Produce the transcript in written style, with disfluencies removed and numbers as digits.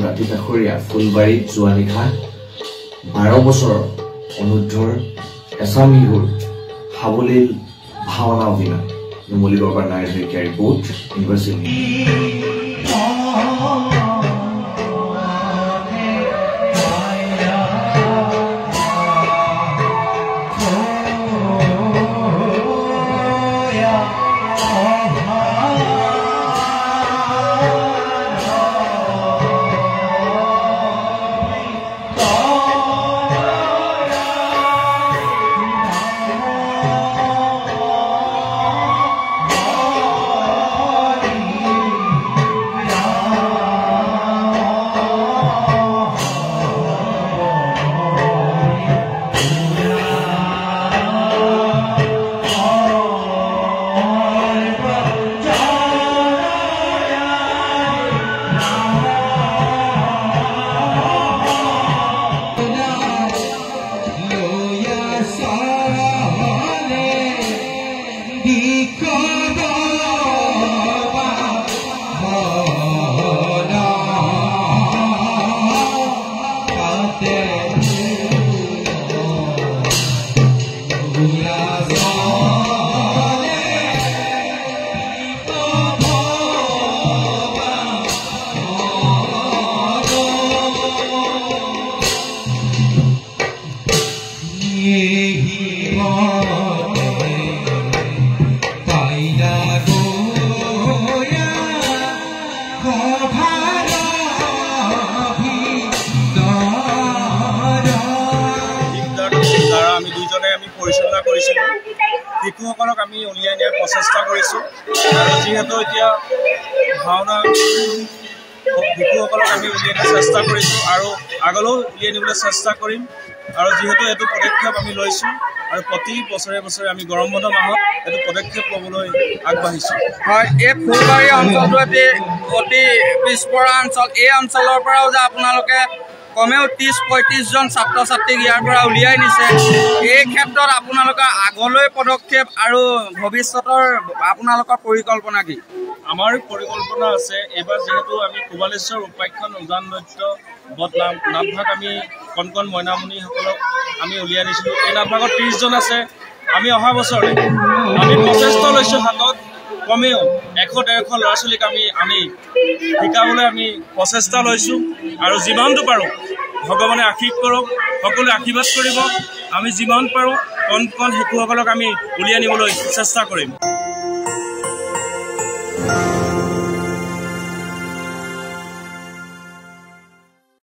ৰাতি কাষৰীয়া ফুলবাৰীত যোৱা নিশা 12 বছৰ অনুৰ্ধৰ এছাম শিশুৰ সাৱলীল ভাওনা অভিনয় নুমলী বাবাৰ নাইৰ শইকীয়া ৰিপৰ্ট ইউনিভাৰ্চিটি পৰিচালনা কৰিছিলোঁ শিশুসকলক আমি উলিয়াই নিয়াৰ প্ৰচেষ্টা কৰিছোঁ আৰু যিহেতু এতিয়া ভাওনা শিশুসকলক আমি উলিয়াই নিয়াৰ চেষ্টা কৰিছোঁ আৰু আগলৈও উলিয়াই নিবলৈ চেষ্টা কৰিম আৰু যিহেতু এইটো পদক্ষেপ আমি লৈছোঁ আৰু প্ৰতি বছৰে বছৰে আমি গৰম বন্ধ মাহত এইটো পদক্ষেপ ল'বলৈ আগবাঢ়িছোঁ। হয়, এই ফুলবাৰী অঞ্চলটো অতি পিছপৰা অঞ্চল। এই অঞ্চলৰ পৰাও যে আপোনালোকে কমেও 30-35 জন ছাত্ৰ ছাত্ৰীক ইয়াৰ পৰা উলিয়াই নিছে, এই ক্ষেত্ৰত আপোনালোকৰ আগলৈ পদক্ষেপ আৰু ভৱিষ্যতৰ আপোনালোকৰ পৰিকল্পনা কি? আমাৰ পৰিকল্পনা আছে, এইবাৰ যিহেতু আমি কোবালেশ্বৰ উপাখ্যান উজান নৃত্য বদনাম নাটভাগ আমি কণ মইনামণিসকলক আমি উলিয়াই নিছিলোঁ। এই নাটভাগত 30 জন আছে। আমি অহা বছৰে আমি প্ৰচেষ্টা লৈছোঁ হাতত কমেও 100-150 ল'ৰা ছোৱালীক আমি শিকাবলৈ আমি প্ৰচেষ্টা লৈছোঁ আৰু যিমানটো পাৰোঁ ভগৱানে আশীৰ্বাদ কৰক, সকলোৱে আশীৰ্বাদ কৰিব। আমি যিমান পাৰোঁ কণ শিশুসকলক আমি উলিয়াই নিবলৈ চেষ্টা কৰিম।